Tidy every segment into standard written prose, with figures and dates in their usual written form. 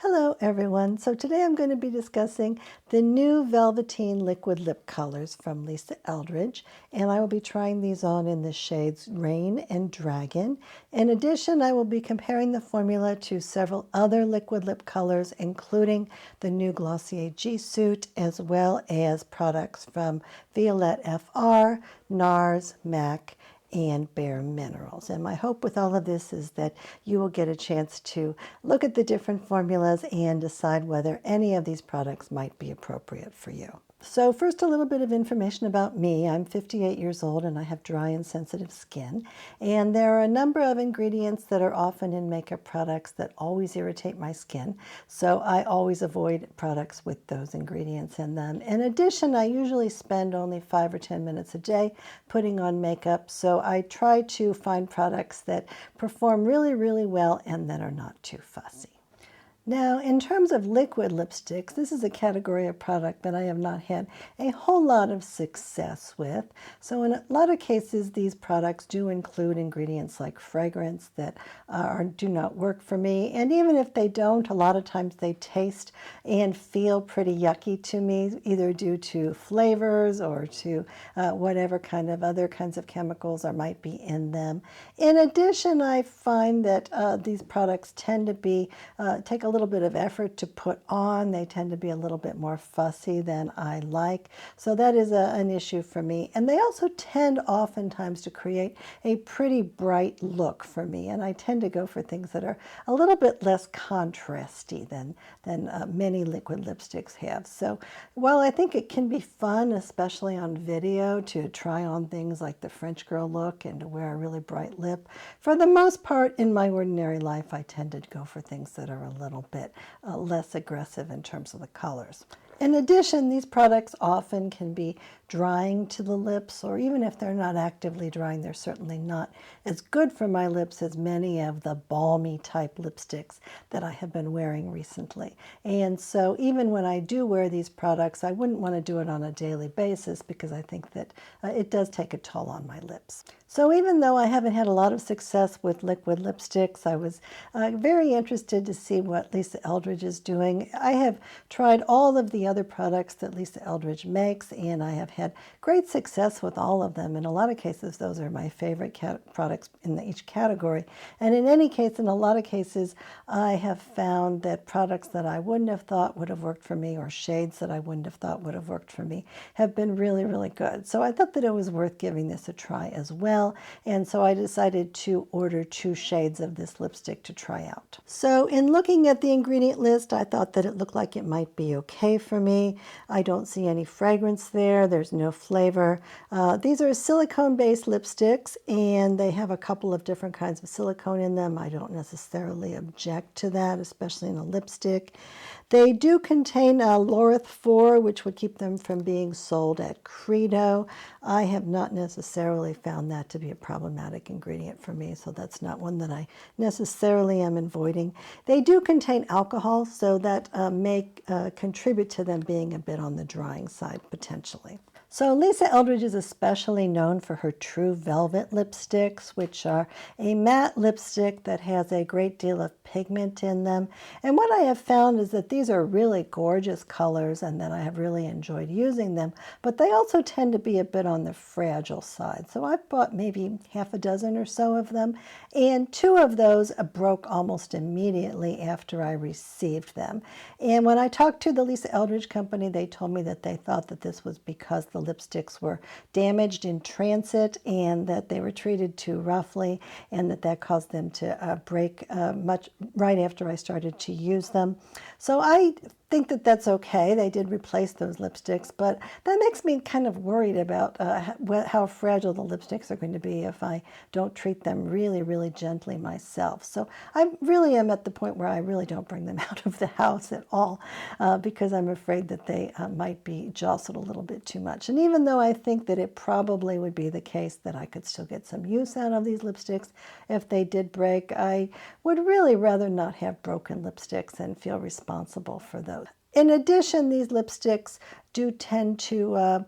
Hello everyone. So today I'm going to be discussing the new Velveteen liquid lip colors from Lisa Eldridge, and I will be trying these on in the shades Rain and Dragon. In addition, I will be comparing the formula to several other liquid lip colors, including the new Glossier G Suit, as well as products from Violette FR, Nars, MAC, and Bare Minerals. And my hope with all of this is that you will get a chance to look at the different formulas and decide whether any of these products might be appropriate for you. So first, a little bit of information about me. I'm 58 years old and I have dry and sensitive skin. And there are a number of ingredients that are often in makeup products that always irritate my skin. So I always avoid products with those ingredients in them. In addition, I usually spend only 5 or 10 minutes a day putting on makeup. So I try to find products that perform really, really well and that are not too fussy. Now, in terms of liquid lipsticks, this is a category of product that I have not had a whole lot of success with. So in a lot of cases, these products do include ingredients like fragrance that do not work for me. And even if they don't, a lot of times they taste and feel pretty yucky to me, either due to flavors or to whatever kind of other kinds of chemicals might be in them. In addition, I find that these products tend to be take a little bit of effort to put on. They tend to be a little bit more fussy than I like. So that is an issue for me. And they also tend oftentimes to create a pretty bright look for me. And I tend to go for things that are a little bit less contrasty than many liquid lipsticks have. So while I think it can be fun, especially on video, to try on things like the French girl look and to wear a really bright lip, for the most part in my ordinary life, I tend to go for things that are a little bit less aggressive in terms of the colors. In addition, these products often can be drying to the lips, or even if they're not actively drying, they're certainly not as good for my lips as many of the balmy type lipsticks that I have been wearing recently. And so even when I do wear these products, I wouldn't want to do it on a daily basis because I think that it does take a toll on my lips. So even though I haven't had a lot of success with liquid lipsticks, I was very interested to see what Lisa Eldridge is doing. I have tried all of the other products that Lisa Eldridge makes, and I have had great success with all of them. In a lot of cases, those are my favorite products in each category. And in any case, in a lot of cases, I have found that products that I wouldn't have thought would have worked for me, or shades that I wouldn't have thought would have worked for me, have been really, really good. So I thought that it was worth giving this a try as well. And so I decided to order 2 shades of this lipstick to try out. So in looking at the ingredient list, I thought that it looked like it might be okay for me. I don't see any fragrance there. There's no flavor. These are silicone-based lipsticks, and they have a couple of different kinds of silicone in them. I don't necessarily object to that, especially in a lipstick. They do contain laureth 4, which would keep them from being sold at Credo. I have not necessarily found that to be a problematic ingredient for me, so that's not one that I necessarily am avoiding. They do contain alcohol, so that may contribute to them being a bit on the drying side potentially. So Lisa Eldridge is especially known for her True Velvet lipsticks, which are a matte lipstick that has a great deal of pigment in them. And what I have found is that these are really gorgeous colors and that I have really enjoyed using them, but they also tend to be a bit on the fragile side. So I've bought maybe half a dozen or so of them, and 2 of those broke almost immediately after I received them. And when I talked to the Lisa Eldridge company, they told me that they thought that this was because the lipsticks were damaged in transit and that they were treated too roughly, and that caused them to break much right after I started to use them. So I think that that's okay. They did replace those lipsticks, but that makes me kind of worried about how fragile the lipsticks are going to be if I don't treat them really, really gently myself. So I really am at the point where I really don't bring them out of the house at all because I'm afraid that they might be jostled a little bit too much. And even though I think that it probably would be the case that I could still get some use out of these lipsticks if they did break, I would really rather not have broken lipsticks and feel responsible for those. In addition, these lipsticks do tend to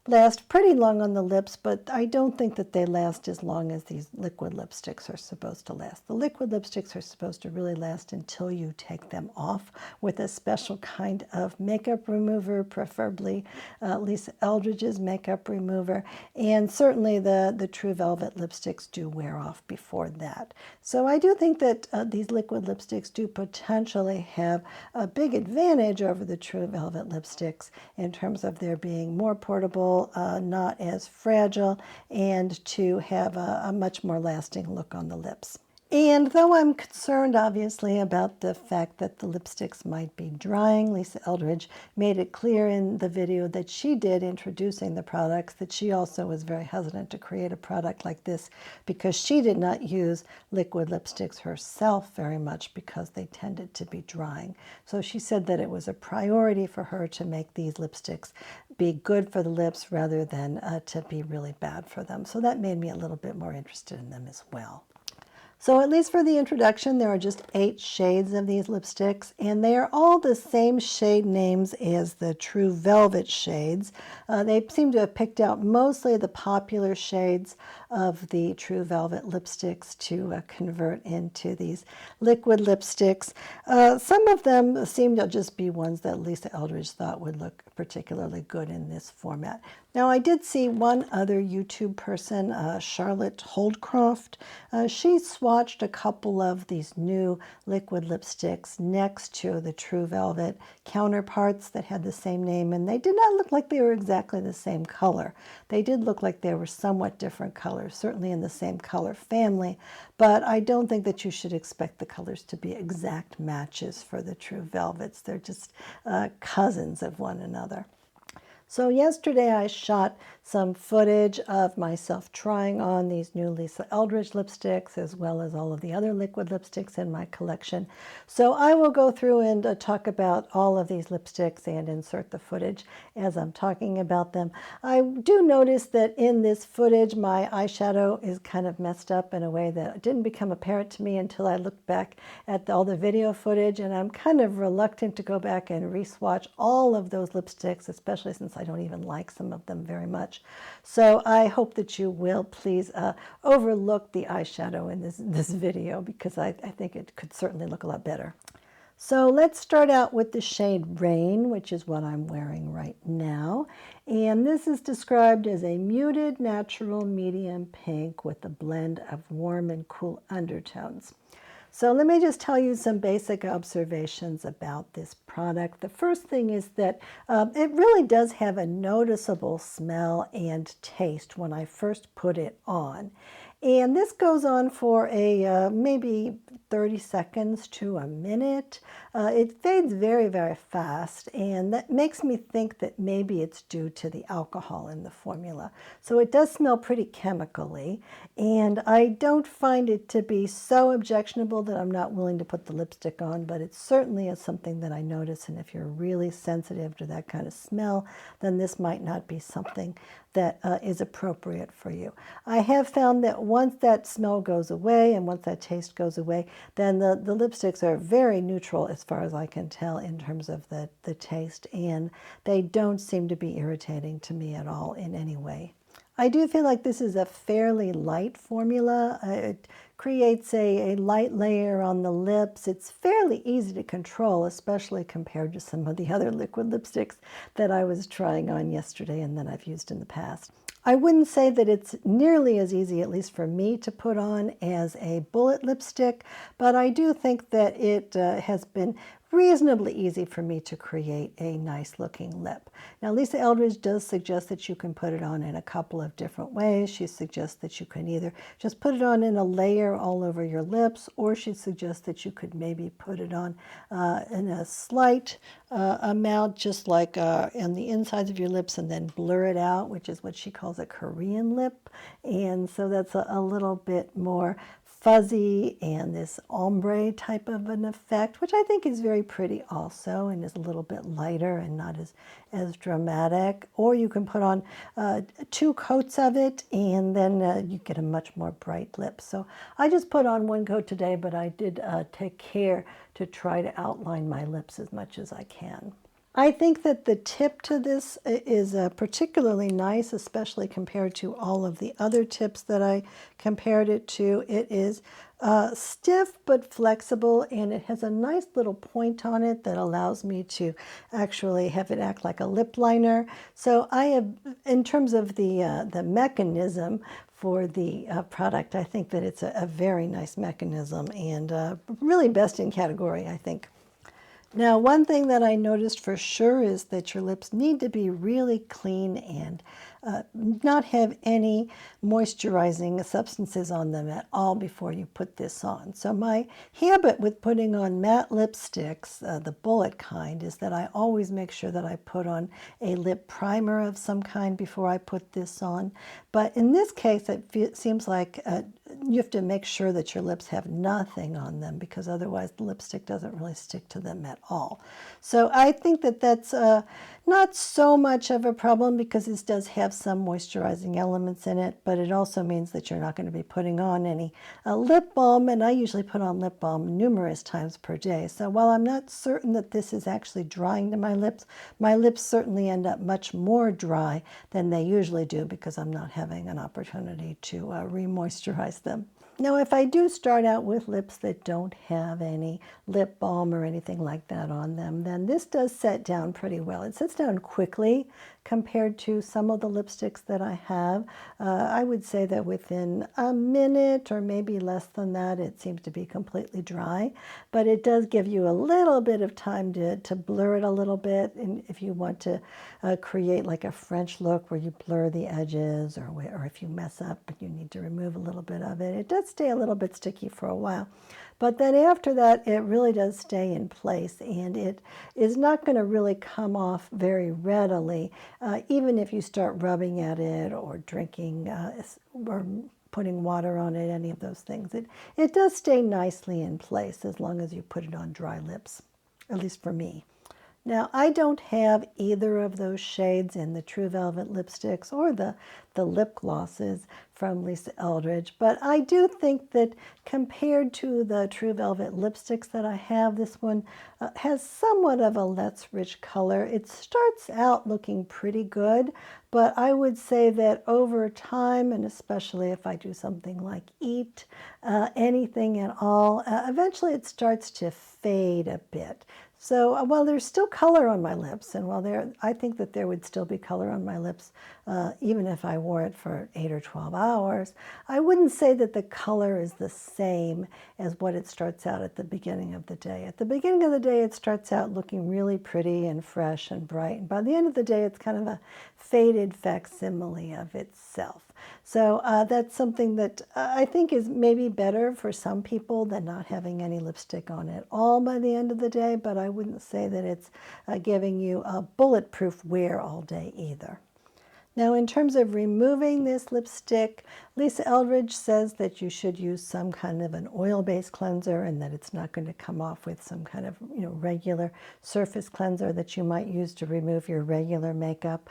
last pretty long on the lips, but I don't think that they last as long as these liquid lipsticks are supposed to last. The liquid lipsticks are supposed to really last until you take them off with a special kind of makeup remover, preferably Lisa Eldridge's makeup remover, and certainly the True Velvet lipsticks do wear off before that. So I do think that these liquid lipsticks do potentially have a big advantage over the True Velvet lipsticks in terms of their being more portable, not as fragile, and to have a much more lasting look on the lips. And though I'm concerned, obviously, about the fact that the lipsticks might be drying, Lisa Eldridge made it clear in the video that she did introducing the products that she also was very hesitant to create a product like this because she did not use liquid lipsticks herself very much because they tended to be drying. So she said that it was a priority for her to make these lipsticks be good for the lips rather than to be really bad for them. So that made me a little bit more interested in them as well. So at least for the introduction, there are just 8 shades of these lipsticks, and they are all the same shade names as the True Velvet shades. They seem to have picked out mostly the popular shades of the True Velvet lipsticks to convert into these liquid lipsticks. Some of them seem to just be ones that Lisa Eldridge thought would look particularly good in this format. Now, I did see one other YouTube person, Charlotte Holdcroft. She swatched a couple of these new liquid lipsticks next to the True Velvet counterparts that had the same name, and they did not look like they were exactly the same color. They did look like they were somewhat different colors, certainly in the same color family, but I don't think that you should expect the colors to be exact matches for the True Velvets. They're just cousins of one another. So yesterday I shot some footage of myself trying on these new Lisa Eldridge lipsticks as well as all of the other liquid lipsticks in my collection. So I will go through and talk about all of these lipsticks and insert the footage as I'm talking about them. I do notice that in this footage my eyeshadow is kind of messed up in a way that didn't become apparent to me until I looked back at all the video footage, and I'm kind of reluctant to go back and re-swatch all of those lipsticks, especially since I don't even like some of them very much. So I hope that you will please overlook the eyeshadow in this video because I think it could certainly look a lot better. So let's start out with the shade Rain, which is what I'm wearing right now. And this is described as a muted natural medium pink with a blend of warm and cool undertones. So let me just tell you some basic observations about this product. The first thing is that it really does have a noticeable smell and taste when I first put it on. And this goes on for a maybe 30 seconds to a minute. It fades very, very fast, and that makes me think that maybe it's due to the alcohol in the formula. So it does smell pretty chemically, and I don't find it to be so objectionable that I'm not willing to put the lipstick on, but it certainly is something that I notice, and if you're really sensitive to that kind of smell, then this might not be something that is appropriate for you. I have found that once that smell goes away and once that taste goes away, then the lipsticks are very neutral as far as I can tell in terms of the taste, and they don't seem to be irritating to me at all in any way. I do feel like this is a fairly light formula. It creates a light layer on the lips. It's fairly easy to control, especially compared to some of the other liquid lipsticks that I was trying on yesterday and that I've used in the past. I wouldn't say that it's nearly as easy, at least for me, to put on as a bullet lipstick, but I do think that it has been reasonably easy for me to create a nice looking lip. Now, Lisa Eldridge does suggest that you can put it on in a couple of different ways. She suggests that you can either just put it on in a layer all over your lips, or she suggests that you could maybe put it on in a slight amount, just like on the insides of your lips, and then blur it out, which is what she calls a Korean lip. And so that's a little bit more fuzzy and this ombre type of an effect, which I think is very pretty also and is a little bit lighter and not as dramatic. Or you can put on 2 coats of it, and then you get a much more bright lip. So I just put on 1 coat today, but I did take care to try to outline my lips as much as I can. I think that the tip to this is particularly nice, especially compared to all of the other tips that I compared it to. It is stiff but flexible, and it has a nice little point on it that allows me to actually have it act like a lip liner. So I have, in terms of the mechanism for the product, I think that it's a very nice mechanism and really best in category, I think. Now, one thing that I noticed for sure is that your lips need to be really clean and not have any moisturizing substances on them at all before you put this on. So my habit with putting on matte lipsticks, the bullet kind, is that I always make sure that I put on a lip primer of some kind before I put this on. But in this case, it seems like you have to make sure that your lips have nothing on them, because otherwise the lipstick doesn't really stick to them at all. So I think that that's not so much of a problem, because this does have some moisturizing elements in it, but it also means that you're not going to be putting on any lip balm, and I usually put on lip balm numerous times per day. So while I'm not certain that this is actually drying to my lips certainly end up much more dry than they usually do, because I'm not having an opportunity to re-moisturize them. Now, if I do start out with lips that don't have any lip balm or anything like that on them, then this does set down pretty well. It sets down quickly compared to some of the lipsticks that I have. I would say that within a minute or maybe less than that, it seems to be completely dry. But it does give you a little bit of time to blur it a little bit. And if you want to create like a French look where you blur the edges, or if you mess up and you need to remove a little bit of it, it does stay a little bit sticky for a while. But then after that, it really does stay in place, and it is not going to really come off very readily, even if you start rubbing at it or drinking or putting water on it, any of those things. It does stay nicely in place as long as you put it on dry lips, at least for me. Now, I don't have either of those shades in the True Velvet lipsticks or the lip glosses from Lisa Eldridge, but I do think that compared to the True Velvet lipsticks that I have, this one has somewhat of a less rich color. It starts out looking pretty good, but I would say that over time, and especially if I do something like eat anything at all, eventually it starts to fade a bit. So while there's still color on my lips, and while I think that there would still be color on my lips even if I wore it for 8 or 12 hours, I wouldn't say that the color is the same as what it starts out at the beginning of the day. At the beginning of the day, it starts out looking really pretty and fresh and bright, and by the end of the day, it's kind of a faded facsimile of itself. So that's something that I think is maybe better for some people than not having any lipstick on at all by the end of the day, but I wouldn't say that it's giving you a bulletproof wear all day either. Now, in terms of removing this lipstick, Lisa Eldridge says that you should use some kind of an oil-based cleanser, and that it's not going to come off with some kind of regular surface cleanser that you might use to remove your regular makeup.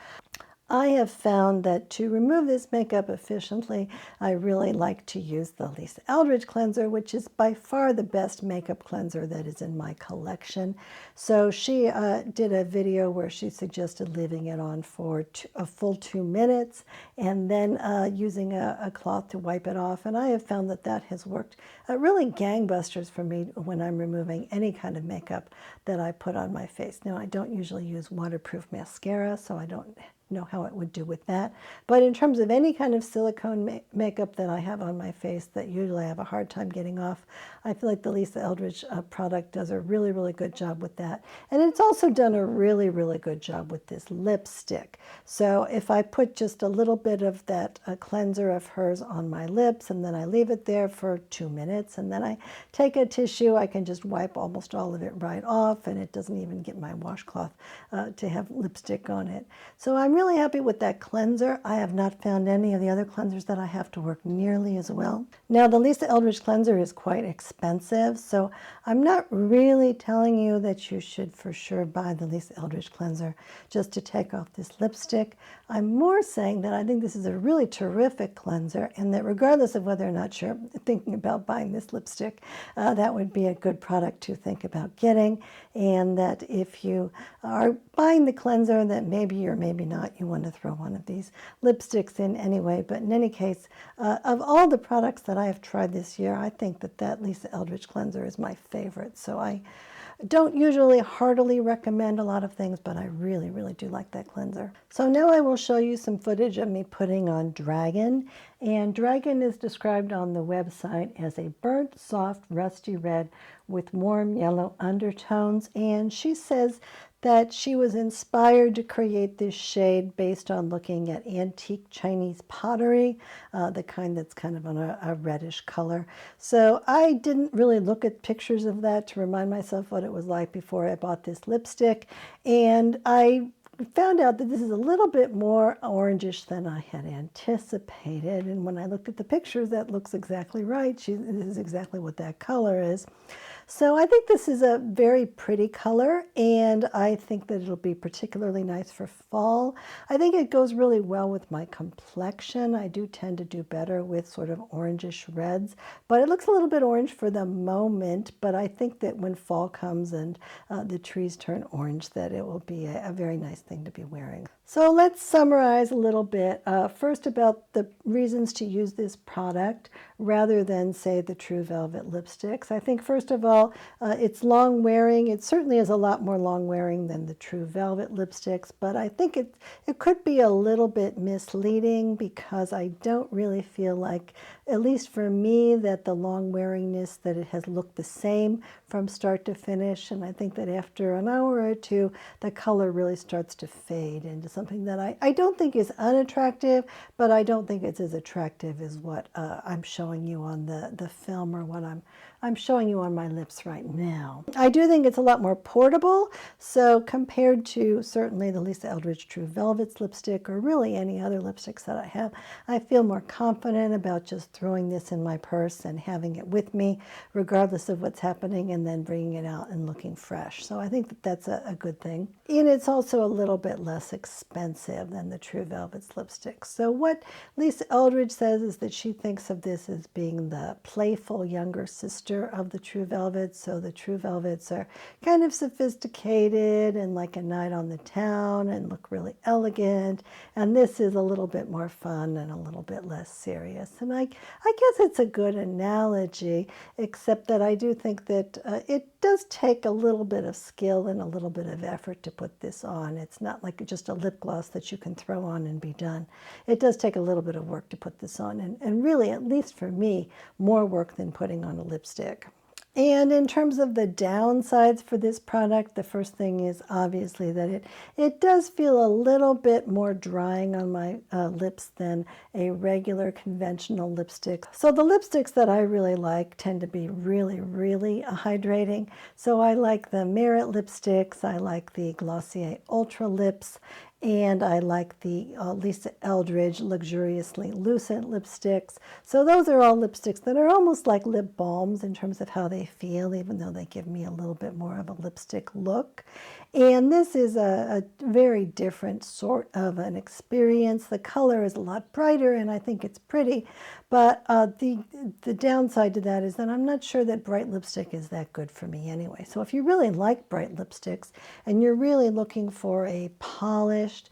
I have found that to remove this makeup efficiently, I really like to use the Lisa Eldridge cleanser, which is by far the best makeup cleanser that is in my collection. So she did a video where she suggested leaving it on for a full 2 minutes and then using a cloth to wipe it off. And I have found that that has worked really gangbusters for me when I'm removing any kind of makeup that I put on my face. Now, I don't usually use waterproof mascara, so I don't know how it would do with that. But in terms of any kind of silicone makeup that I have on my face that usually I have a hard time getting off, I feel like the Lisa Eldridge product does a really, really good job with that. And it's also done a really, really good job with this lipstick. So if I put just a little bit of that cleanser of hers on my lips, and then I leave it there for 2 minutes, and then I take a tissue, I can just wipe almost all of it right off, and it doesn't even get my washcloth to have lipstick on it. So I'm really happy with that cleanser. I have not found any of the other cleansers that I have to work nearly as well. Now, the Lisa Eldridge cleanser is quite expensive, so I'm not really telling you that you should for sure buy the Lisa Eldridge cleanser just to take off this lipstick. I'm more saying that I think this is a really terrific cleanser, and that regardless of whether or not you're thinking about buying this lipstick, that would be a good product to think about getting, and that if you are buying the cleanser, that maybe or maybe not you want to throw one of these lipsticks in anyway. But in any case, of all the products that I have tried this year, I think that Lisa Eldridge cleanser is my favorite. So I don't usually heartily recommend a lot of things, but I really, really do like that cleanser. So now I will show you some footage of me putting on Dragon. And Dragon is described on the website as a burnt, soft, rusty red with warm yellow undertones. And she says that she was inspired to create this shade based on looking at antique Chinese pottery, the kind that's kind of on a reddish color. So I didn't really look at pictures of that to remind myself what it was like before I bought this lipstick. And I found out that this is a little bit more orangish than I had anticipated. And when I looked at the pictures, that looks exactly right. This is exactly what that color is. So I think this is a very pretty color, and I think that it'll be particularly nice for fall. I think it goes really well with my complexion. I do tend to do better with sort of orangish reds, but it looks a little bit orange for the moment, but I think that when fall comes and the trees turn orange, that it will be a very nice thing to be wearing. So let's summarize a little bit. First, about the reasons to use this product rather than, say, the True Velvet lipsticks. I think, first of all, it's long wearing. It certainly is a lot more long wearing than the True Velvet lipsticks, but I think it could be a little bit misleading because I don't really feel like, at least for me, that the long wearingness, that it has looked the same from start to finish. And I think that after an hour or two, the color really starts to fade into something that I don't think is unattractive, but I don't think it's as attractive as what I'm showing you on the film, or what I'm showing you on my lips right now. I do think it's a lot more portable. So compared to certainly the Lisa Eldridge True Velvet's lipstick, or really any other lipsticks that I have, I feel more confident about just throwing this in my purse and having it with me, regardless of what's happening, and then bringing it out and looking fresh. So I think that that's a good thing. And it's also a little bit less expensive than the True Velvet's lipstick. So what Lisa Eldridge says is that she thinks of this as being the playful younger sister of the True Velvets. So the True Velvets are kind of sophisticated and like a night on the town and look really elegant. And this is a little bit more fun and a little bit less serious. And I guess it's a good analogy, except that I do think that it does take a little bit of skill and a little bit of effort to put this on. It's not like just a lip gloss that you can throw on and be done. It does take a little bit of work to put this on, and really, at least for me, more work than putting on a lipstick. And in terms of the downsides for this product, the first thing is obviously that it does feel a little bit more drying on my lips than a regular conventional lipstick. So the lipsticks that I really like tend to be really, really hydrating. So I like the Merit lipsticks, I like the Glossier Ultra Lips, and I like the Lisa Eldridge Luxuriously Lucent lipsticks. So those are all lipsticks that are almost like lip balms in terms of how they feel, even though they give me a little bit more of a lipstick look. And this is a very different sort of an experience. The color is a lot brighter, and I think it's pretty. But the downside to that is that I'm not sure that bright lipstick is that good for me anyway. So if you really like bright lipsticks and you're really looking for a polished,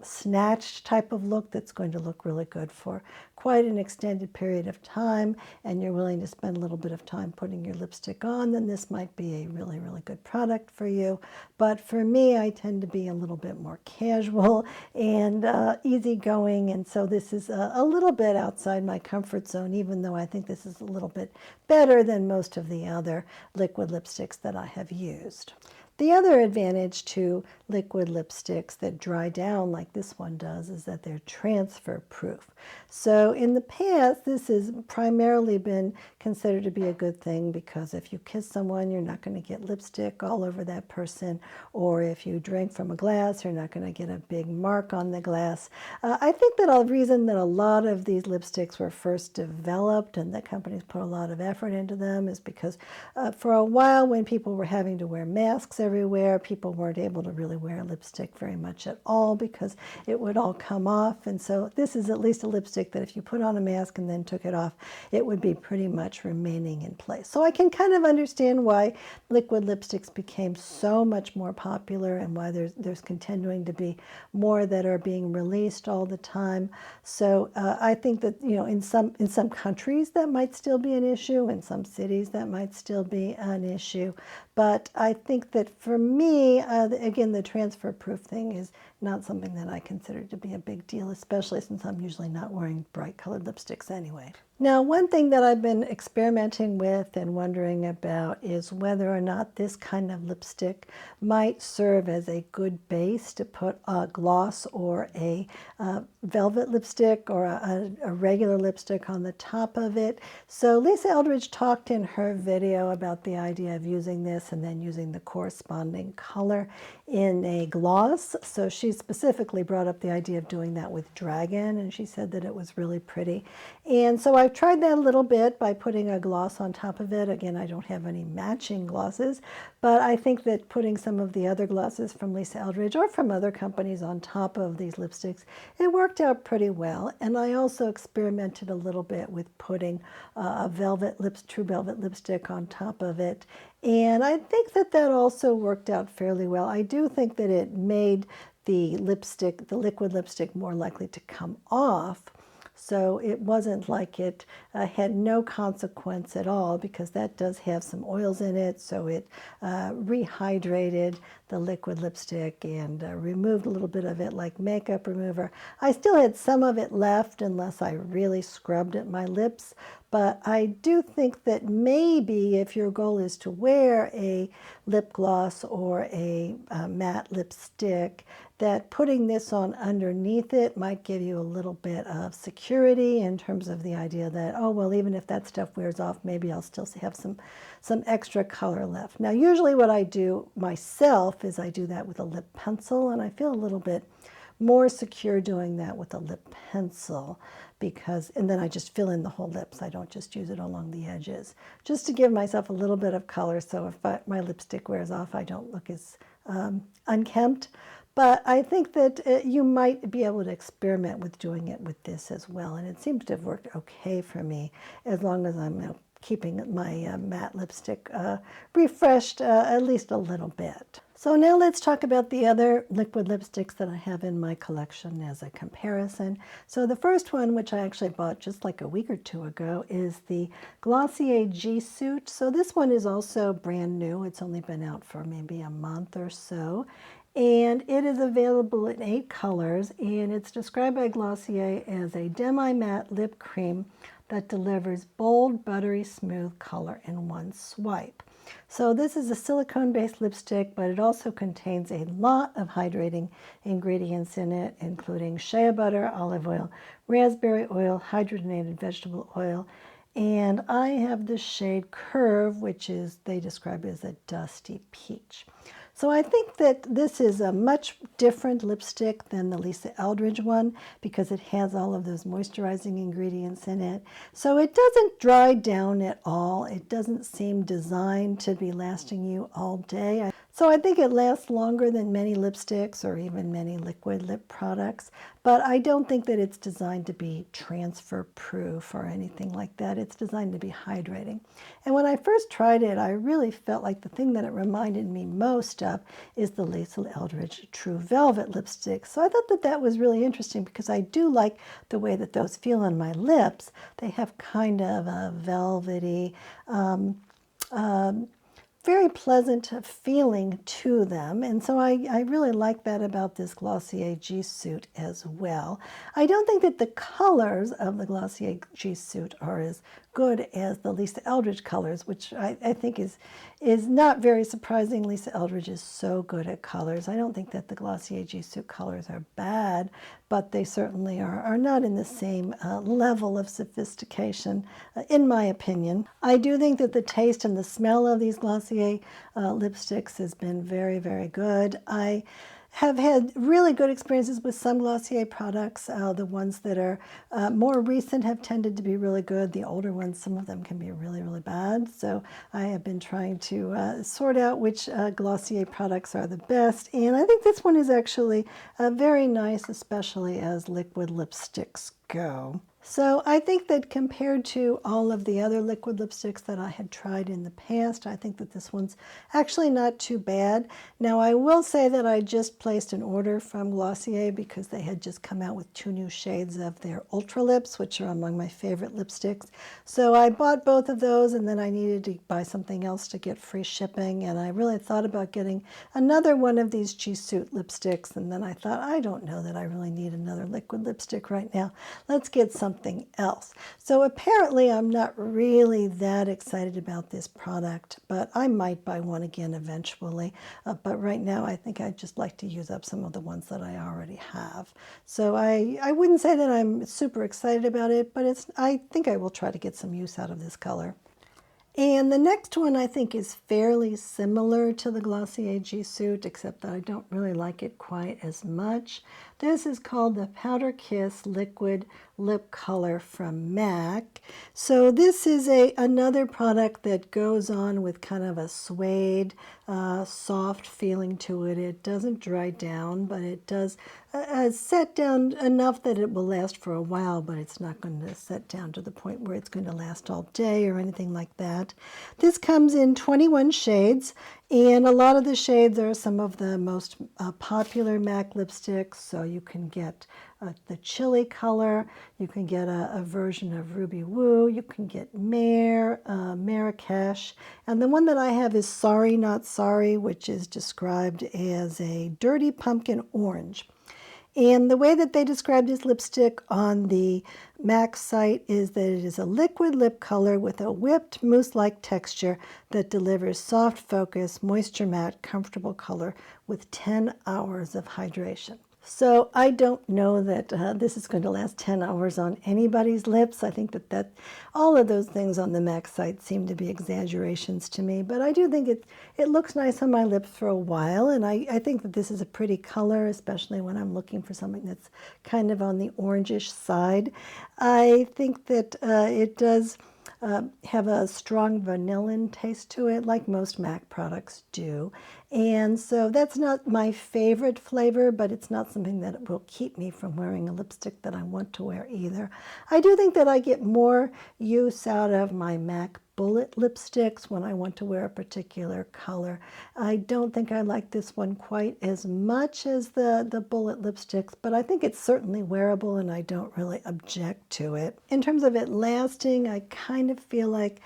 snatched type of look that's going to look really good for quite an extended period of time, and you're willing to spend a little bit of time putting your lipstick on, then this might be a really, really good product for you. But for me, I tend to be a little bit more casual and easygoing, and so this is a little bit outside my comfort zone, even though I think this is a little bit better than most of the other liquid lipsticks that I have used. The other advantage to liquid lipsticks that dry down like this one does is that they're transfer proof. So in the past, this has primarily been considered to be a good thing, because if you kiss someone, you're not going to get lipstick all over that person, or if you drink from a glass, you're not going to get a big mark on the glass. I think that a reason that a lot of these lipsticks were first developed and that companies put a lot of effort into them is because for a while, when people were having to wear masks everywhere, people weren't able to really wear lipstick very much at all because it would all come off. And so this is at least a lipstick that if you put on a mask and then took it off, it would be pretty much remaining in place. So I can kind of understand why liquid lipsticks became so much more popular and why there's continuing to be more that are being released all the time. So I think that, you know, in some countries that might still be an issue, in some cities that might still be an issue. But I think that for me, again, the transfer proof thing is not something that I consider to be a big deal, especially since I'm usually not wearing bright colored lipsticks anyway. Now, one thing that I've been experimenting with and wondering about is whether or not this kind of lipstick might serve as a good base to put a gloss or a velvet lipstick or a regular lipstick on the top of it. So Lisa Eldridge talked in her video about the idea of using this and then using the corresponding color in a gloss. So she specifically brought up the idea of doing that with Dragon, and she said that it was really pretty. And so I've tried that a little bit by putting a gloss on top of it. Again, I don't have any matching glosses, but I think that putting some of the other glosses from Lisa Eldridge or from other companies on top of these lipsticks, it worked out pretty well. And I also experimented a little bit with putting a true velvet lipstick on top of it. And I think that that also worked out fairly well. I do think that it made the liquid lipstick, more likely to come off. So it wasn't like it had no consequence at all, because that does have some oils in it. So it rehydrated the liquid lipstick and removed a little bit of it like makeup remover. I still had some of it left unless I really scrubbed at my lips. But I do think that maybe if your goal is to wear a lip gloss or a matte lipstick, that putting this on underneath it might give you a little bit of security in terms of the idea that, oh, well, even if that stuff wears off, maybe I'll still have some extra color left. Now, usually what I do myself is I do that with a lip pencil, and I feel a little bit more secure doing that with a lip pencil, and then I just fill in the whole lips. I don't just use it along the edges, just to give myself a little bit of color, so if my lipstick wears off, I don't look as unkempt. But I think that you might be able to experiment with doing it with this as well, and it seems to have worked okay for me, as long as I'm keeping my matte lipstick refreshed at least a little bit. So now let's talk about the other liquid lipsticks that I have in my collection as a comparison. So the first one, which I actually bought just like a week or two ago, is the Glossier G Suit. So this one is also brand new. It's only been out for maybe a month or so. And it is available in 8 colors, and it's described by Glossier as a demi-matte lip cream that delivers bold, buttery, smooth color in one swipe. So this is a silicone-based lipstick, but it also contains a lot of hydrating ingredients in it, including shea butter, olive oil, raspberry oil, hydrogenated vegetable oil, and I have the shade Curve, which they describe as a dusty peach. So I think that this is a much different lipstick than the Lisa Eldridge one, because it has all of those moisturizing ingredients in it. So it doesn't dry down at all. It doesn't seem designed to be lasting you all day. So I think it lasts longer than many lipsticks or even many liquid lip products, but I don't think that it's designed to be transfer proof or anything like that. It's designed to be hydrating. And when I first tried it, I really felt like the thing that it reminded me most of is the Lisa Eldridge True Velvet lipstick. So I thought that that was really interesting, because I do like the way that those feel on my lips. They have kind of a velvety, very pleasant feeling to them, and so I really like that about this Glossier G Suit as well. I don't think that the colors of the Glossier G Suit are as good as the Lisa Eldridge colors, which I think is not very surprising. Lisa Eldridge is so good at colors. I don't think that the Glossier G Suit colors are bad, but they certainly are not in the same level of sophistication, in my opinion. I do think that the taste and the smell of these Glossier lipsticks has been very, very good. I have had really good experiences with some Glossier products. The ones that are more recent have tended to be really good. The older ones, some of them can be really, really bad. So I have been trying to sort out which Glossier products are the best. And I think this one is actually very nice, especially as liquid lipsticks go. So I think that compared to all of the other liquid lipsticks that I had tried in the past, I think that this one's actually not too bad. Now I will say that I just placed an order from Glossier because they had just come out with 2 new shades of their Ultra Lips, which are among my favorite lipsticks. So I bought both of those, and then I needed to buy something else to get free shipping, and I really thought about getting another one of these G Suit lipsticks, and then I thought, I don't know that I really need another liquid lipstick right now. Let's get something else. So apparently I'm not really that excited about this product, but I might buy one again eventually. But right now I think I'd just like to use up some of the ones that I already have. So I wouldn't say that I'm super excited about it, but I think I will try to get some use out of this color. And the next one I think is fairly similar to the Glossier G Suit, except that I don't really like it quite as much. This is called the Powder Kiss Liquid Lip Color from MAC. So this is another product that goes on with kind of a suede, soft feeling to it. It doesn't dry down, but it does set down enough that it will last for a while, but it's not going to set down to the point where it's going to last all day or anything like that. This comes in 21 shades, and a lot of the shades are some of the most popular MAC lipsticks. So you can get the chili color, you can get a version of Ruby Woo, you can get Mare, Marrakesh, and the one that I have is Sorry Not Sorry, which is described as a dirty pumpkin orange. And the way that they describe this lipstick on the MAC site is that it is a liquid lip color with a whipped mousse-like texture that delivers soft focus, moisture matte, comfortable color with 10 hours of hydration. So I don't know that this is going to last 10 hours on anybody's lips. I think that all of those things on the MAC site seem to be exaggerations to me, but I do think it looks nice on my lips for a while, and I think that this is a pretty color, especially when I'm looking for something that's kind of on the orangish side. I think that it does have a strong vanillin taste to it, like most MAC products do. And so that's not my favorite flavor, but it's not something that will keep me from wearing a lipstick that I want to wear either. I do think that I get more use out of my MAC bullet lipsticks when I want to wear a particular color. I don't think I like this one quite as much as the bullet lipsticks, but I think it's certainly wearable and I don't really object to it. In terms of it lasting, I kind of feel like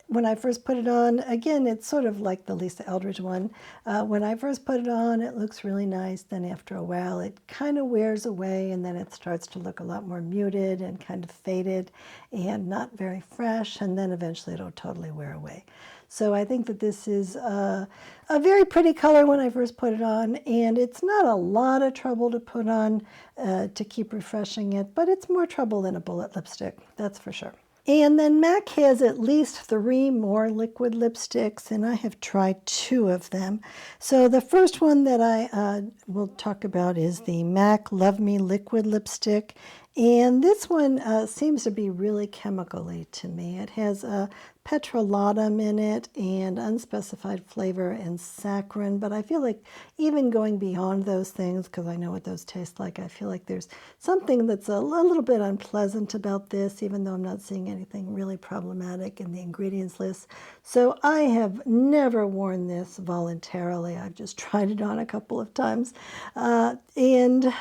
when I first put it on, again, it's sort of like the Lisa Eldridge one. When I first put it on, it looks really nice. Then after a while, it kind of wears away, and then it starts to look a lot more muted and kind of faded and not very fresh, and then eventually it'll totally wear away. So I think that this is a very pretty color when I first put it on, and it's not a lot of trouble to put on to keep refreshing it, but it's more trouble than a bullet lipstick, that's for sure. And then MAC has at least 3 more liquid lipsticks, and I have tried 2 of them. So the first one that I will talk about is the MAC Love Me Liquid Lipstick. And this one seems to be really chemical-y to me. It has petrolatum in it and unspecified flavor and saccharin, but I feel like even going beyond those things, because I know what those taste like, I feel like there's something that's a little bit unpleasant about this, even though I'm not seeing anything really problematic in the ingredients list. So I have never worn this voluntarily. I've just tried it on a couple of times. And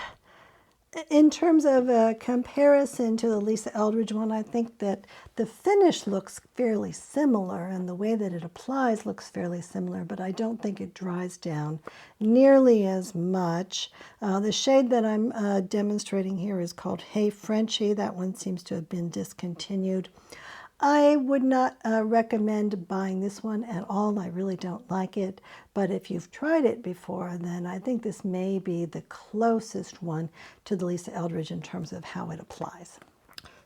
In terms of a comparison to the Lisa Eldridge one, I think that the finish looks fairly similar and the way that it applies looks fairly similar, but I don't think it dries down nearly as much. The shade that I'm demonstrating here is called Hey Frenchie. That one seems to have been discontinued. I would not recommend buying this one at all. I really don't like it. But if you've tried it before, then I think this may be the closest one to the Lisa Eldridge in terms of how it applies.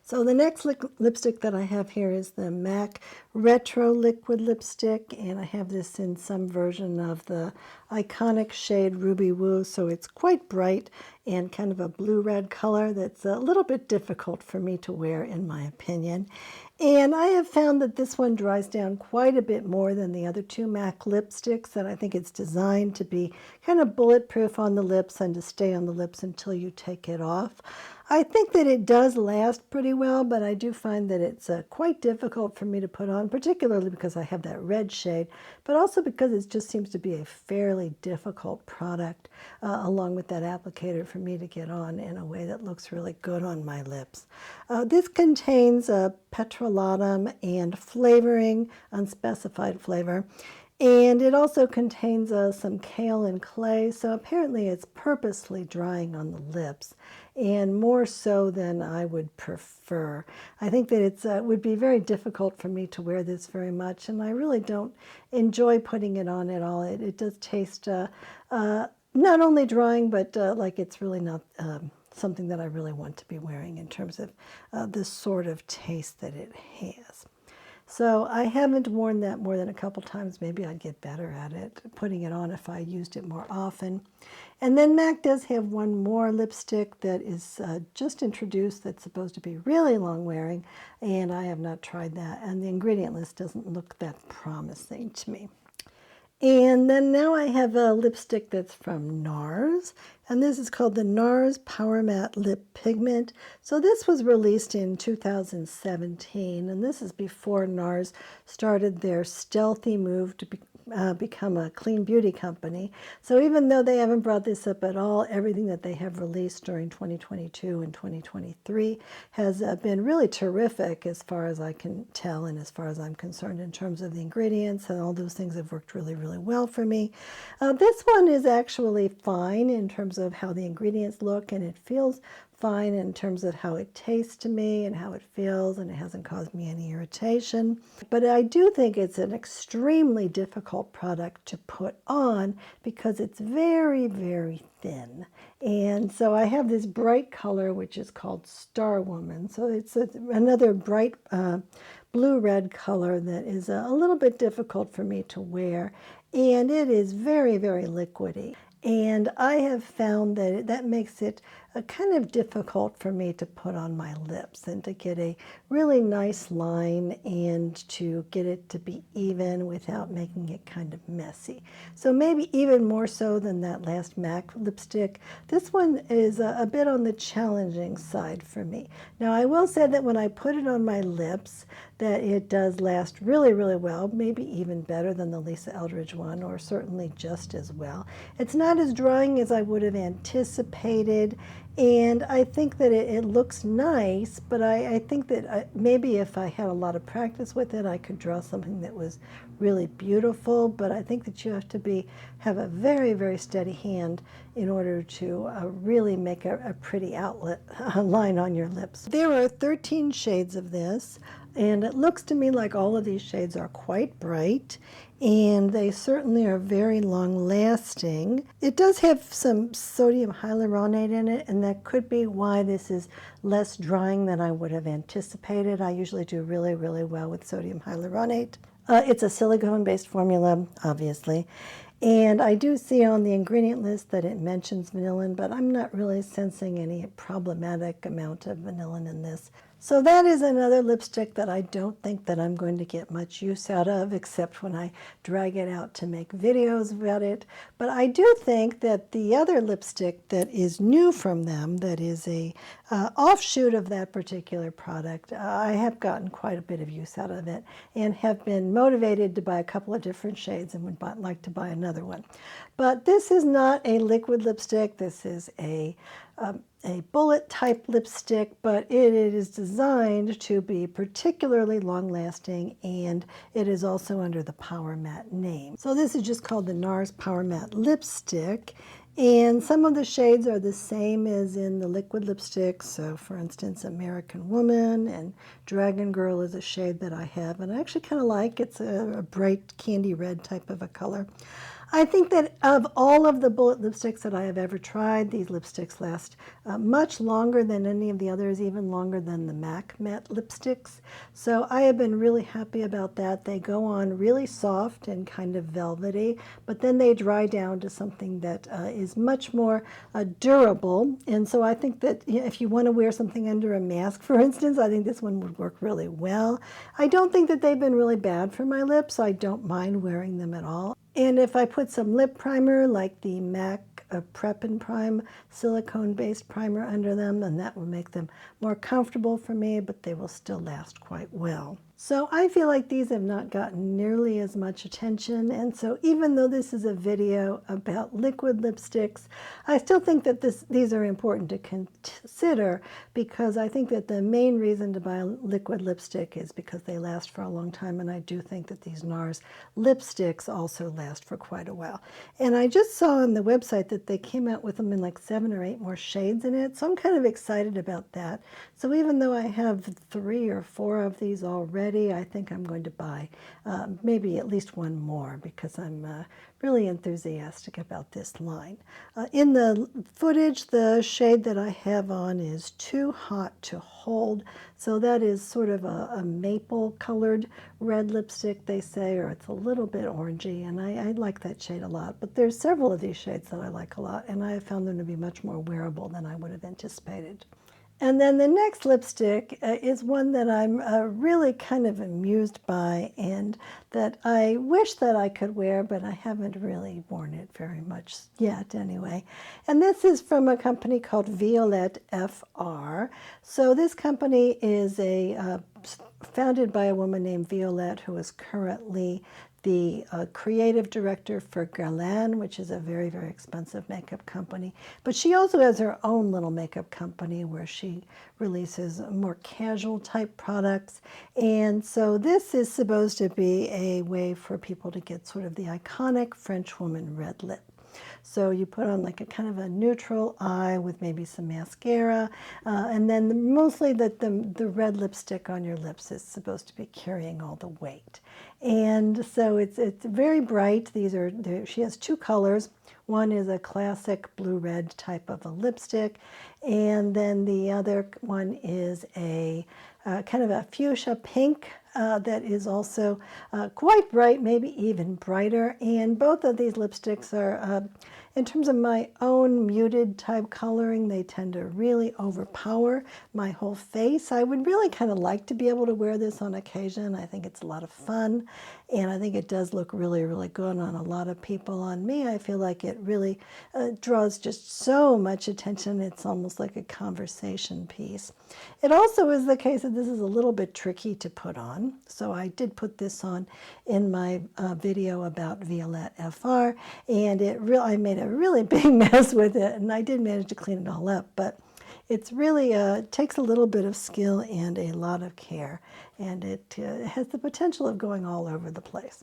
So the next lipstick that I have here is the MAC Retro Liquid Lipstick, and I have this in some version of the iconic shade Ruby Woo, so it's quite bright and kind of a blue-red color that's a little bit difficult for me to wear in my opinion. And I have found that this one dries down quite a bit more than the other two MAC lipsticks, and I think it's designed to be kind of bulletproof on the lips and to stay on the lips until you take it off. I think that it does last pretty well, but I do find that it's quite difficult for me to put on, particularly because I have that red shade, but also because it just seems to be a fairly difficult product, along with that applicator, for me to get on in a way that looks really good on my lips. This contains petrolatum and flavoring, unspecified flavor. And it also contains some kale and clay, so apparently it's purposely drying on the lips, and more so than I would prefer. I think that it would be very difficult for me to wear this very much, and I really don't enjoy putting it on at all. It does taste not only drying, but like it's really not something that I really want to be wearing in terms of the sort of taste that it has. So I haven't worn that more than a couple times. Maybe I'd get better at it, putting it on if I used it more often. And then MAC does have one more lipstick that is just introduced that's supposed to be really long wearing, and I have not tried that. And the ingredient list doesn't look that promising to me. And then now I have a lipstick that's from Nars, and this is called the Nars Powermatte Lip Pigment. So this was released in 2017, and this is before Nars started their stealthy move to become a clean beauty company. So even though they haven't brought this up at all, everything that they have released during 2022 and 2023 has been really terrific as far as I can tell and as far as I'm concerned in terms of the ingredients, and all those things have worked really, really well for me. This one is actually fine in terms of how the ingredients look, and it feels fine in terms of how it tastes to me and how it feels, and it hasn't caused me any irritation. But I do think it's an extremely difficult product to put on because it's very, very thin. And so I have this bright color which is called Starwoman. So it's another bright blue-red color that is a little bit difficult for me to wear, and it is very, very liquidy. And I have found that that makes it kind of difficult for me to put on my lips and to get a really nice line and to get it to be even without making it kind of messy. So maybe even more so than that last MAC lipstick, this one is a bit on the challenging side for me. Now I will say that when I put it on my lips, that it does last really, really well, maybe even better than the Lisa Eldridge one, or certainly just as well. It's not as drying as I would have anticipated, and I think that it looks nice, but I think that maybe if I had a lot of practice with it, I could draw something that was really beautiful, but I think that you have to have a very, very steady hand in order to really make a pretty outlet line on your lips. There are 13 shades of this, and it looks to me like all of these shades are quite bright, and they certainly are very long lasting. It does have some sodium hyaluronate in it, and that could be why this is less drying than I would have anticipated. I usually do really, really well with sodium hyaluronate. It's a silicone-based formula, obviously. And I do see on the ingredient list that it mentions vanillin, but I'm not really sensing any problematic amount of vanillin in this. So that is another lipstick that I don't think that I'm going to get much use out of, except when I drag it out to make videos about it. But I do think that the other lipstick that is new from them, that is a offshoot of that particular product. I have gotten quite a bit of use out of it and have been motivated to buy a couple of different shades and would like to buy another one. But this is not a liquid lipstick. This is a bullet type lipstick, but it is designed to be particularly long lasting, and it is also under the Powermatte name. So this is just called the Nars Powermatte lipstick, and some of the shades are the same as in the liquid lipsticks. So for instance, American Woman and Dragon Girl is a shade that I have, and I actually kind of like. It's a bright candy red type of a color. I think that of all of the bullet lipsticks that I have ever tried, these lipsticks last much longer than any of the others, even longer than the MAC matte lipsticks. So I have been really happy about that. They go on really soft and kind of velvety, but then they dry down to something that is much more durable. And so I think that if you want to wear something under a mask, for instance, I think this one would work really well. I don't think that they've been really bad for my lips. I don't mind wearing them at all. And if I put some lip primer like the MAC Prep and Prime silicone-based primer under them, then that will make them more comfortable for me, but they will still last quite well. So I feel like these have not gotten nearly as much attention, and so even though this is a video about liquid lipsticks, I still think that these are important to consider, because I think that the main reason to buy a liquid lipstick is because they last for a long time, and I do think that these Nars lipsticks also last for quite a while. And I just saw on the website that they came out with them in like 7 or 8 more shades in it, so I'm kind of excited about that. So even though I have 3 or 4 of these already, I think I'm going to buy maybe at least one more, because I'm really enthusiastic about this line. In the footage, the shade that I have on is Too Hot to Hold. So that is sort of a maple colored red lipstick, they say, or it's a little bit orangey, and I like that shade a lot. But there's several of these shades that I like a lot, and I have found them to be much more wearable than I would have anticipated. And then the next lipstick is one that I'm really kind of amused by, and that I wish that I could wear, but I haven't really worn it very much yet anyway. And this is from a company called Violet FR. So this company is founded by a woman named Violet, who is currently the creative director for Guerlain, which is a very, very expensive makeup company. But she also has her own little makeup company where she releases more casual type products. And so this is supposed to be a way for people to get sort of the iconic French woman red lip. So you put on like a kind of a neutral eye with maybe some mascara, and then mostly that the red lipstick on your lips is supposed to be carrying all the weight. And so it's very bright. She has 2 colors. One is a classic blue-red type of a lipstick, and then the other one is a kind of a fuchsia pink that is also quite bright, maybe even brighter. And both of these lipsticks are, in terms of my own muted type coloring, they tend to really overpower my whole face. I would really kind of like to be able to wear this on occasion. I think it's a lot of fun, and I think it does look really, really good on a lot of people. On me, I feel like it really draws just so much attention. It's almost like a conversation piece. It also is the case that this is a little bit tricky to put on. So I did put this on in my video about Violet FR, and I made a really big mess with it, and I did manage to clean it all up, but it's really takes a little bit of skill and a lot of care, and it has the potential of going all over the place.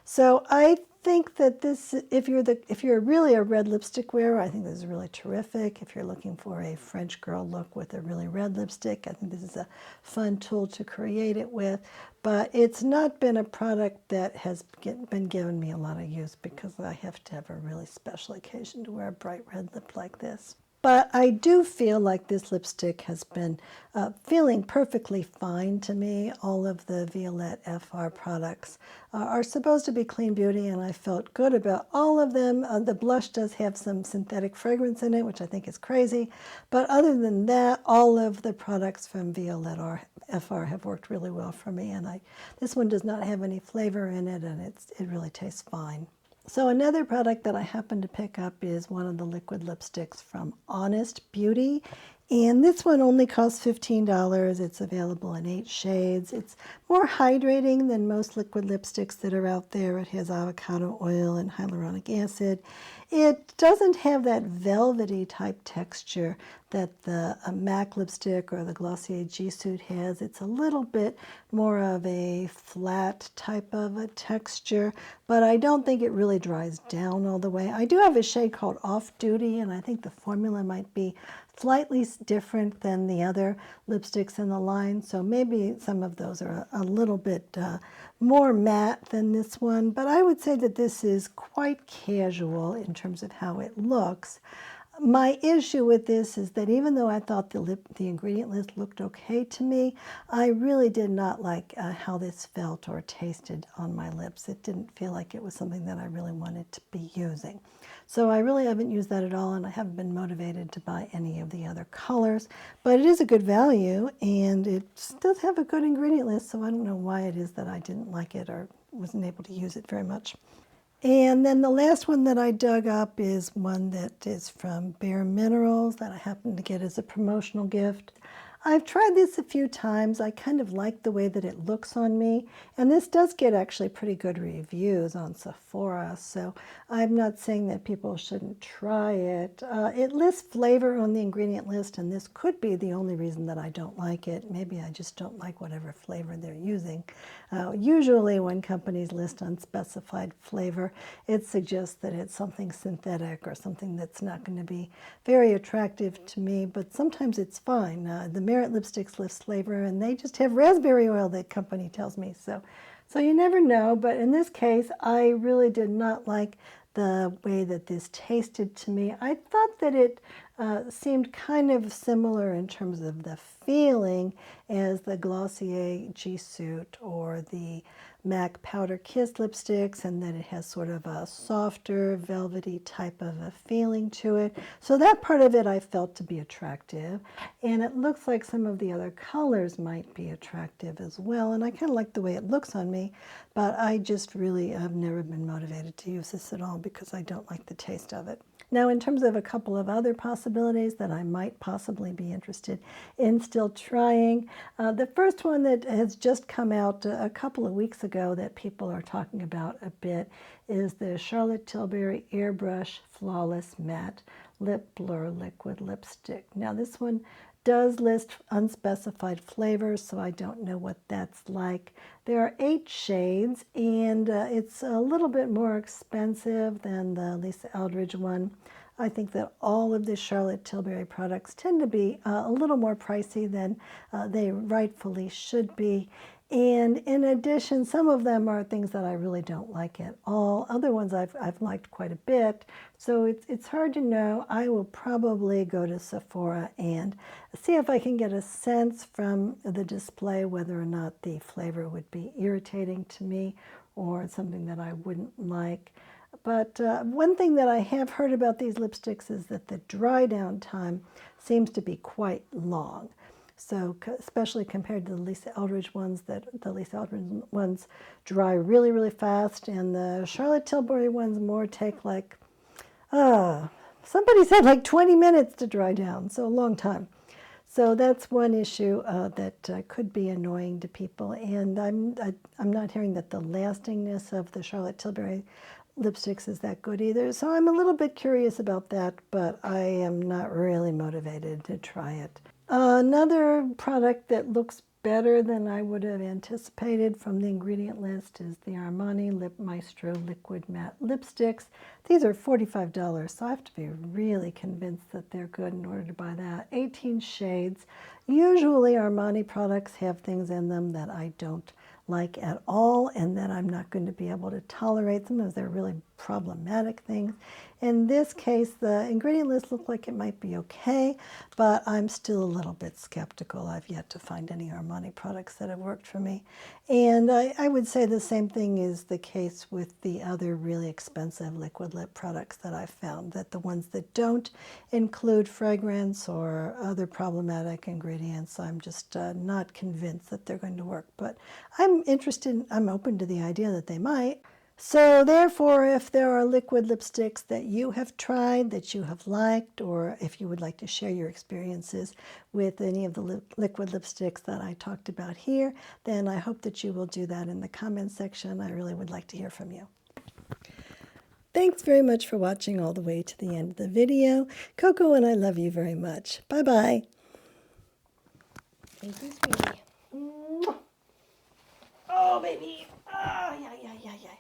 So I think that this, if you're really a red lipstick wearer, I think this is really terrific. If you're looking for a French girl look with a really red lipstick, I think this is a fun tool to create it with. But it's not been a product that has been giving me a lot of use, because I have to have a really special occasion to wear a bright red lip like this. But I do feel like this lipstick has been feeling perfectly fine to me. All of the Violet FR products are supposed to be clean beauty, and I felt good about all of them. The blush does have some synthetic fragrance in it, which I think is crazy. But other than that, all of the products from Violet FR have worked really well for me. And this one does not have any flavor in it, and it really tastes fine. So another product that I happened to pick up is one of the liquid lipsticks from Honest Beauty, And this one only costs $15. It's available in 8 shades. It's more hydrating than most liquid lipsticks that are out there. It has avocado oil and hyaluronic acid. It doesn't have that velvety type texture that the MAC lipstick or the Glossier G Suit has. It's a little bit more of a flat type of a texture, but I don't think it really dries down all the way. I do have a shade called Off Duty, and I think the formula might be slightly different than the other lipsticks in the line, so maybe some of those are a little bit more matte than this one, but I would say that this is quite casual in terms of how it looks. My issue with this is that even though I thought the ingredient list looked okay to me, I really did not like how this felt or tasted on my lips. It didn't feel like it was something that I really wanted to be using. So I really haven't used that at all, and I haven't been motivated to buy any of the other colors. But it is a good value, and it does have a good ingredient list, so I don't know why it is that I didn't like it or wasn't able to use it very much. And then the last one that I dug up is one that is from Bare Minerals that I happened to get as a promotional gift. I've tried this a few times. I kind of like the way that it looks on me, and this does get actually pretty good reviews on Sephora, so I'm not saying that people shouldn't try it. It lists flavor on the ingredient list, and this could be the only reason that I don't like it. Maybe I just don't like whatever flavor they're using. Usually when companies list unspecified flavor, it suggests that it's something synthetic or something that's not going to be very attractive to me, but sometimes it's fine. The Merit lipsticks list flavor, and they just have raspberry oil, that company tells me. So you never know, but in this case, I really did not like the way that this tasted to me. I thought that it seemed kind of similar in terms of the feeling as the Glossier G Suit or the MAC Powder Kiss lipsticks, and that it has sort of a softer, velvety type of a feeling to it. So that part of it I felt to be attractive, and it looks like some of the other colors might be attractive as well, and I kind of like the way it looks on me, but I just really have never been motivated to use this at all because I don't like the taste of it. Now, in terms of a couple of other possibilities that I might possibly be interested in still trying, the first one that has just come out a couple of weeks ago that people are talking about a bit is the Charlotte Tilbury Airbrush Flawless Matte Lip Blur Liquid Lipstick. Now, this one does list unspecified flavors, so I don't know what that's like. There are 8 shades, and it's a little bit more expensive than the Lisa Eldridge one. I think that all of the Charlotte Tilbury products tend to be a little more pricey than they rightfully should be. And in addition, some of them are things that I really don't like at all. Other ones I've liked quite a bit. So it's hard to know. I will probably go to Sephora and see if I can get a sense from the display whether or not the flavor would be irritating to me or something that I wouldn't like. But one thing that I have heard about these lipsticks is that the dry down time seems to be quite long. So especially compared to the Lisa Eldridge ones, the Lisa Eldridge ones dry really, really fast, and the Charlotte Tilbury ones more take like, somebody said like 20 minutes to dry down, so a long time. So that's one issue that could be annoying to people, and I'm not hearing that the lastingness of the Charlotte Tilbury lipsticks is that good either. So I'm a little bit curious about that, but I am not really motivated to try it. Another product that looks better than I would have anticipated from the ingredient list is the Armani Lip Maestro Liquid Matte Lipsticks. These are $45, so I have to be really convinced that they're good in order to buy that. 18 shades. Usually Armani products have things in them that I don't like at all and that I'm not going to be able to tolerate. Sometimes they're really problematic things. In this case, the ingredient list looked like it might be okay, but I'm still a little bit skeptical. I've yet to find any Armani products that have worked for me. And I would say the same thing is the case with the other really expensive liquid lip products that I've found, that the ones that don't include fragrance or other problematic ingredients, I'm just not convinced that they're going to work. But I'm open to the idea that they might. So therefore, if there are liquid lipsticks that you have tried, that you have liked, or if you would like to share your experiences with any of the liquid lipsticks that I talked about here, then I hope that you will do that in the comment section. I really would like to hear from you. Thanks very much for watching all the way to the end of the video. Coco and I love you very much. Bye-bye. Thank you, sweetie. Oh, baby. Ah, yeah, yeah, yeah, yeah.